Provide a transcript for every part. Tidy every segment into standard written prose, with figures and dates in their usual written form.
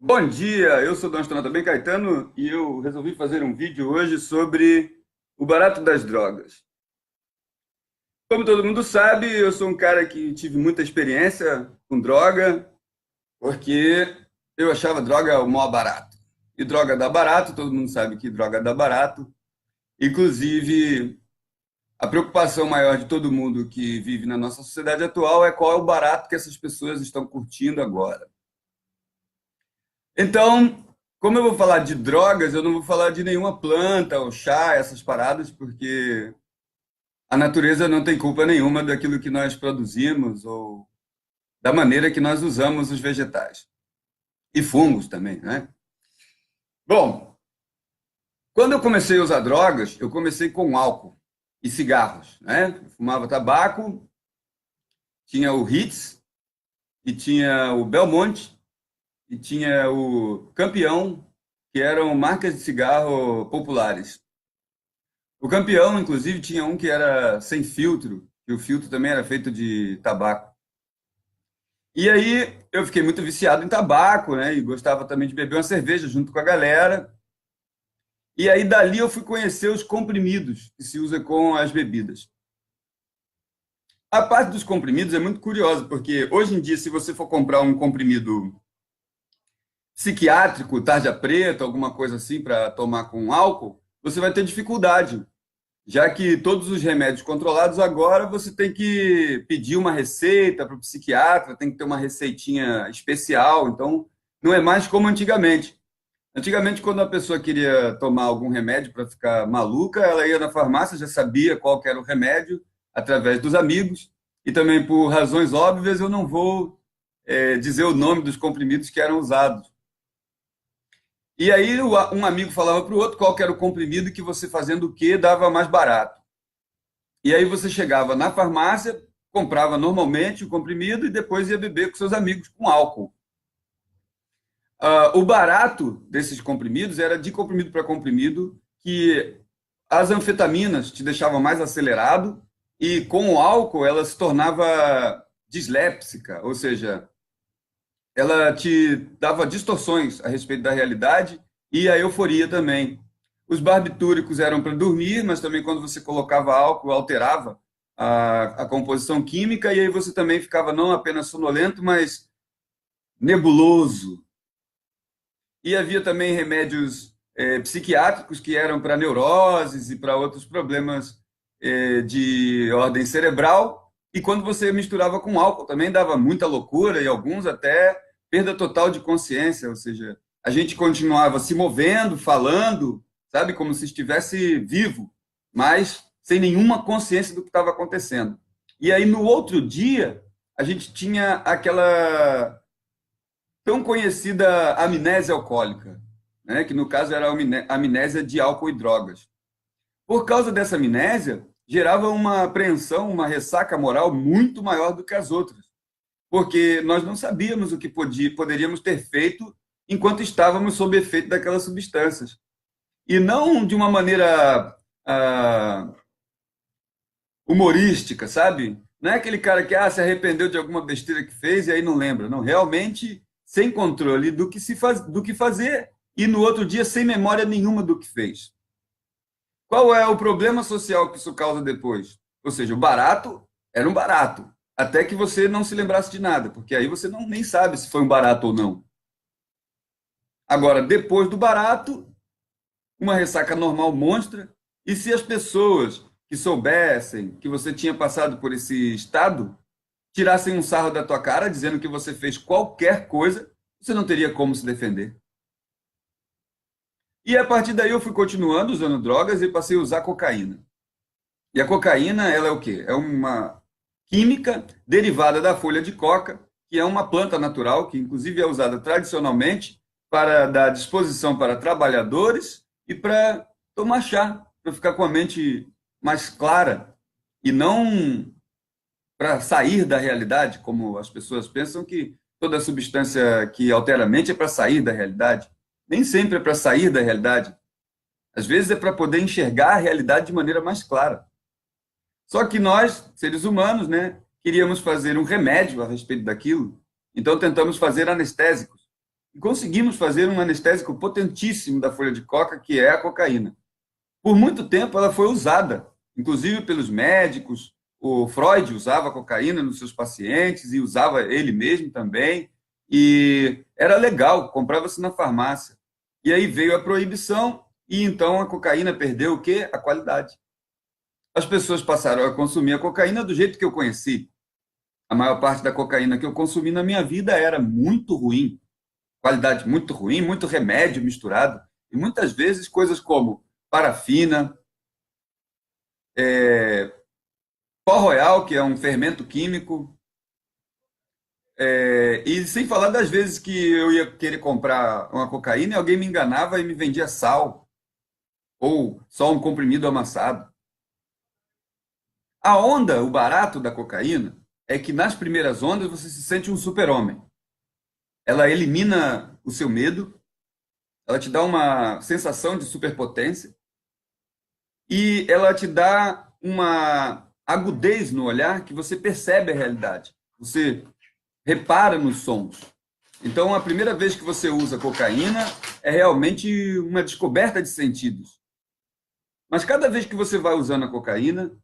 Bom dia, eu sou o Dom Astronauta Bem Caetano e eu resolvi fazer um vídeo hoje sobre o barato das drogas. Como todo mundo sabe, eu sou um cara que tive muita experiência com droga, porque eu achava droga o maior barato. E droga dá barato, todo mundo sabe que droga dá barato. Inclusive, a preocupação maior de todo mundo que vive na nossa sociedade atual é qual é o barato que essas pessoas estão curtindo agora. Então, como eu vou falar de drogas, eu não vou falar de nenhuma planta ou chá, essas paradas, porque a natureza não tem culpa nenhuma daquilo que nós produzimos ou da maneira que nós usamos os vegetais. E fungos também, né? Bom, quando eu comecei a usar drogas, eu comecei com álcool e cigarros, né? Eu fumava tabaco, tinha o Hitz, e tinha o Belmonte, e tinha o Campeão, que eram marcas de cigarro populares. O Campeão, inclusive, tinha um que era sem filtro, e o filtro também era feito de tabaco. E aí eu fiquei muito viciado em tabaco, né? E gostava também de beber uma cerveja junto com a galera. E aí dali eu fui conhecer os comprimidos que se usa com as bebidas. A parte dos comprimidos é muito curiosa, porque hoje em dia, se você for comprar um comprimido psiquiátrico, tarja preta, alguma coisa assim, para tomar com álcool, você vai ter dificuldade, já que todos os remédios controlados agora você tem que pedir uma receita para o psiquiatra, tem que ter uma receitinha especial, então não é mais como antigamente. Antigamente, quando a pessoa queria tomar algum remédio para ficar maluca, ela ia na farmácia, já sabia qual que era o remédio, através dos amigos, e também por razões óbvias eu não vou dizer o nome dos comprimidos que eram usados. E aí um amigo falava para o outro qual que era o comprimido que você fazendo o quê dava mais barato. E aí você chegava na farmácia, comprava normalmente o comprimido e depois ia beber com seus amigos com álcool. O barato desses comprimidos era de comprimido para comprimido, que as anfetaminas te deixavam mais acelerado e com o álcool ela se tornava dislépsica, ou seja, ela te dava distorções a respeito da realidade e a euforia também. Os barbitúricos eram para dormir, mas também quando você colocava álcool, alterava a composição química e aí você também ficava não apenas sonolento, mas nebuloso. E havia também remédios psiquiátricos que eram para neuroses e para outros problemas de ordem cerebral. E quando você misturava com álcool, também dava muita loucura e alguns até perda total de consciência, ou seja, a gente continuava se movendo, falando, sabe, como se estivesse vivo, mas sem nenhuma consciência do que estava acontecendo. E aí no outro dia, a gente tinha aquela tão conhecida amnésia alcoólica, né, que no caso era a amnésia de álcool e drogas. Por causa dessa amnésia, gerava uma apreensão, uma ressaca moral muito maior do que as outras, porque nós não sabíamos o que poderíamos ter feito enquanto estávamos sob efeito daquelas substâncias. E não de uma maneira humorística, sabe? Não é aquele cara que se arrependeu de alguma besteira que fez e aí não lembra. Não, realmente sem controle do que fazer e no outro dia sem memória nenhuma do que fez. Qual é o problema social que isso causa depois? Ou seja, o barato era um barato, até que você não se lembrasse de nada, porque aí você nem sabe se foi um barato ou não. Agora, depois do barato, uma ressaca normal monstra, e se as pessoas que soubessem que você tinha passado por esse estado tirassem um sarro da tua cara dizendo que você fez qualquer coisa, você não teria como se defender. E a partir daí eu fui continuando usando drogas e passei a usar cocaína. E a cocaína, ela é o quê? É uma química derivada da folha de coca, que é uma planta natural, que inclusive é usada tradicionalmente para dar disposição para trabalhadores e para tomar chá, para ficar com a mente mais clara e não para sair da realidade, como as pessoas pensam que toda substância que altera a mente é para sair da realidade. Nem sempre é para sair da realidade. Às vezes é para poder enxergar a realidade de maneira mais clara. Só que nós, seres humanos, queríamos fazer um remédio a respeito daquilo, então tentamos fazer anestésicos. e conseguimos fazer um anestésico potentíssimo da folha de coca, que é a cocaína. Por muito tempo ela foi usada, inclusive pelos médicos. O Freud usava cocaína nos seus pacientes e usava ele mesmo também. E era legal, comprava-se na farmácia. E aí veio a proibição e então a cocaína perdeu o quê? A qualidade. As pessoas passaram a consumir a cocaína do jeito que eu conheci. A maior parte da cocaína que eu consumi na minha vida era muito ruim, qualidade muito ruim, muito remédio misturado, e muitas vezes coisas como parafina, pó royal, que é um fermento químico, e sem falar das vezes que eu ia querer comprar uma cocaína e alguém me enganava e me vendia sal, ou só um comprimido amassado. A onda, o barato da cocaína, é que nas primeiras ondas você se sente um super-homem. Ela elimina o seu medo, ela te dá uma sensação de superpotência e ela te dá uma agudez no olhar que você percebe a realidade. Você repara nos sons. Então, a primeira vez que você usa cocaína é realmente uma descoberta de sentidos. Mas cada vez que você vai usando a cocaína,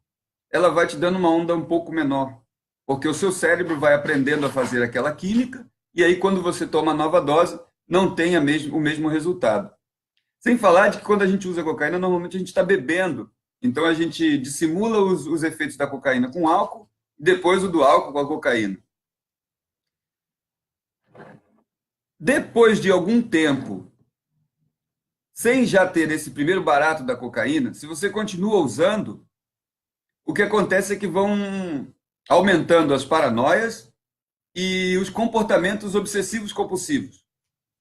ela vai te dando uma onda um pouco menor, porque o seu cérebro vai aprendendo a fazer aquela química, e aí quando você toma a nova dose, não tem o mesmo resultado. Sem falar de que quando a gente usa cocaína, normalmente a gente está bebendo, então a gente dissimula os efeitos da cocaína com álcool, e depois o do álcool com a cocaína. Depois de algum tempo, sem já ter esse primeiro barato da cocaína, se você continua usando, o que acontece é que vão aumentando as paranoias e os comportamentos obsessivos compulsivos.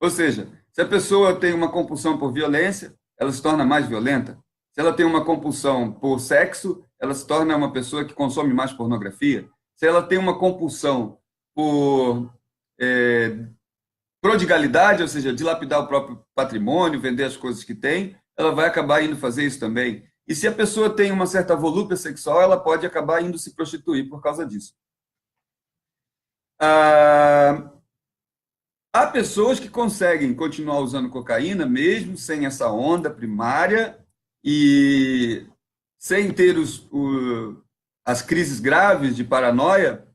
Ou seja, se a pessoa tem uma compulsão por violência, ela se torna mais violenta. Se ela tem uma compulsão por sexo, ela se torna uma pessoa que consome mais pornografia. Se ela tem uma compulsão por prodigalidade, ou seja, dilapidar o próprio patrimônio, vender as coisas que tem, ela vai acabar indo fazer isso também. E se a pessoa tem uma certa volúpia sexual, ela pode acabar indo se prostituir por causa disso. Há pessoas que conseguem continuar usando cocaína, mesmo sem essa onda primária e sem ter as crises graves de paranoia,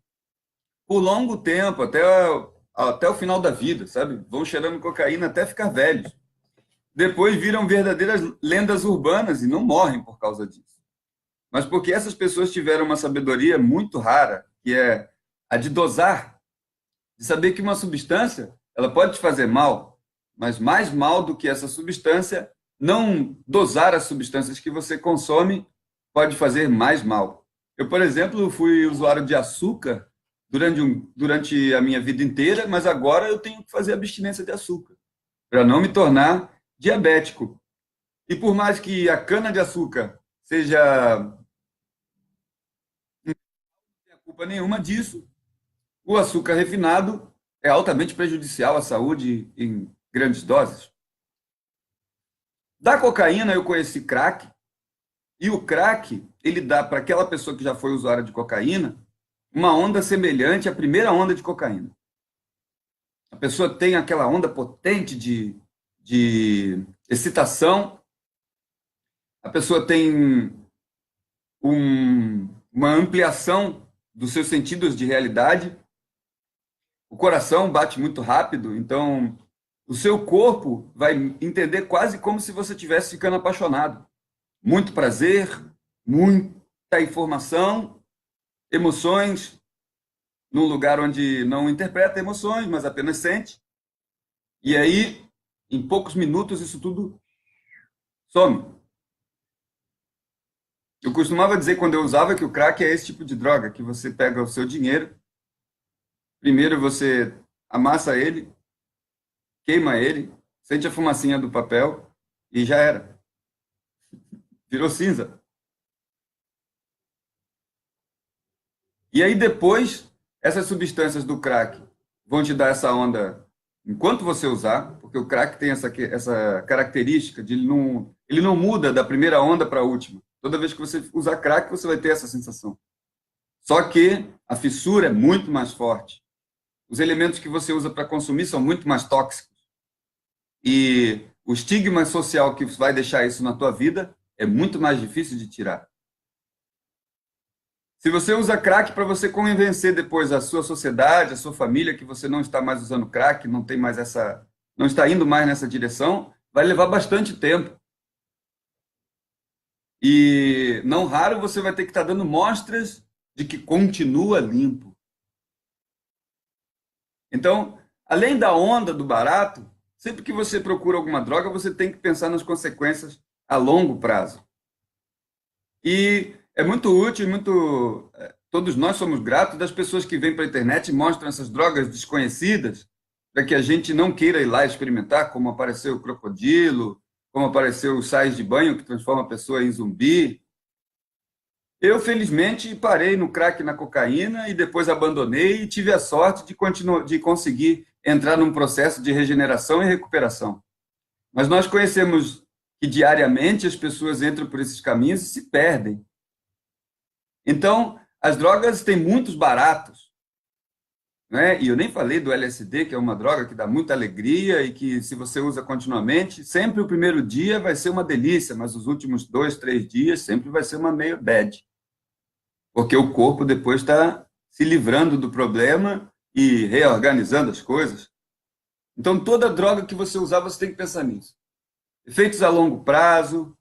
por longo tempo, até o final da vida, sabe? Vão cheirando cocaína até ficar velhos. Depois viram verdadeiras lendas urbanas e não morrem por causa disso. Mas porque essas pessoas tiveram uma sabedoria muito rara, que é a de dosar, de saber que uma substância ela pode te fazer mal, mas mais mal do que essa substância, não dosar as substâncias que você consome pode fazer mais mal. Eu, por exemplo, fui usuário de açúcar durante a minha vida inteira, mas agora eu tenho que fazer abstinência de açúcar para não me tornar diabético. E por mais que a cana-de-açúcar seja... não tem culpa nenhuma disso, o açúcar refinado é altamente prejudicial à saúde em grandes doses. Da cocaína eu conheci crack, e o crack, ele dá para aquela pessoa que já foi usuária de cocaína uma onda semelhante à primeira onda de cocaína. A pessoa tem aquela onda potente de excitação, a pessoa tem uma ampliação dos seus sentidos de realidade, o coração bate muito rápido, então o seu corpo vai entender quase como se você estivesse ficando apaixonado. Muito prazer, muita informação, emoções, num lugar onde não interpreta emoções, mas apenas sente. E aí, em poucos minutos, isso tudo some. Eu costumava dizer, quando eu usava, que o crack é esse tipo de droga, que você pega o seu dinheiro, primeiro você amassa ele, queima ele, sente a fumacinha do papel e já era. Virou cinza. E aí depois, essas substâncias do crack vão te dar essa onda enquanto você usar, porque o crack tem essa característica de ele não muda da primeira onda para a última. Toda vez que você usar crack, você vai ter essa sensação. Só que a fissura é muito mais forte. Os elementos que você usa para consumir são muito mais tóxicos. E o estigma social que vai deixar isso na tua vida é muito mais difícil de tirar. Se você usa crack para você convencer depois a sua sociedade, a sua família, que você não está mais usando crack, não tem mais essa, não está indo mais nessa direção, vai levar bastante tempo. E não raro você vai ter que estar dando mostras de que continua limpo. Então, além da onda do barato, sempre que você procura alguma droga, você tem que pensar nas consequências a longo prazo. E é muito útil, muito. Todos nós somos gratos das pessoas que vêm para a internet e mostram essas drogas desconhecidas, para que a gente não queira ir lá experimentar, como apareceu o crocodilo, como apareceu os sais de banho, que transforma a pessoa em zumbi. Eu, felizmente, parei no crack e na cocaína e depois abandonei e tive a sorte de conseguir entrar num processo de regeneração e recuperação. Mas nós conhecemos que diariamente as pessoas entram por esses caminhos e se perdem. Então, as drogas têm muitos baratos, né? E eu nem falei do LSD, que é uma droga que dá muita alegria e que, se você usa continuamente, sempre o primeiro dia vai ser uma delícia, mas os últimos 2, 3 dias sempre vai ser uma meio bad. Porque o corpo depois está se livrando do problema e reorganizando as coisas. Então, toda droga que você usar, você tem que pensar nisso. Efeitos a longo prazo.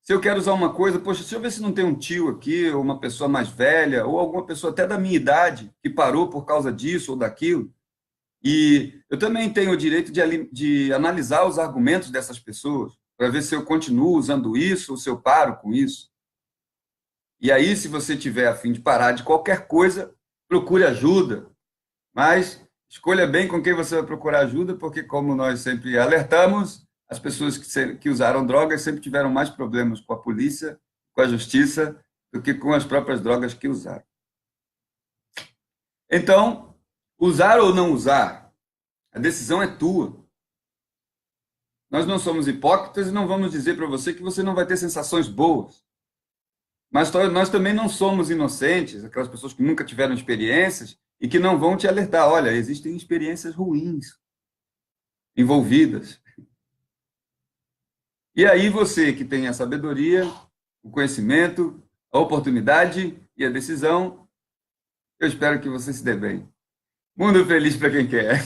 Se eu quero usar uma coisa, poxa, deixa eu ver se não tem um tio aqui, ou uma pessoa mais velha, ou alguma pessoa até da minha idade, que parou por causa disso ou daquilo. E eu também tenho o direito de analisar os argumentos dessas pessoas, para ver se eu continuo usando isso ou se eu paro com isso. E aí, se você tiver a fim de parar de qualquer coisa, procure ajuda. Mas escolha bem com quem você vai procurar ajuda, porque, como nós sempre alertamos, as pessoas que usaram drogas sempre tiveram mais problemas com a polícia, com a justiça, do que com as próprias drogas que usaram. Então, usar ou não usar, a decisão é tua. Nós não somos hipócritas e não vamos dizer para você que você não vai ter sensações boas. Mas nós também não somos inocentes, aquelas pessoas que nunca tiveram experiências e que não vão te alertar. Olha, existem experiências ruins envolvidas. E aí você que tem a sabedoria, o conhecimento, a oportunidade e a decisão, eu espero que você se dê bem. Mundo feliz para quem quer.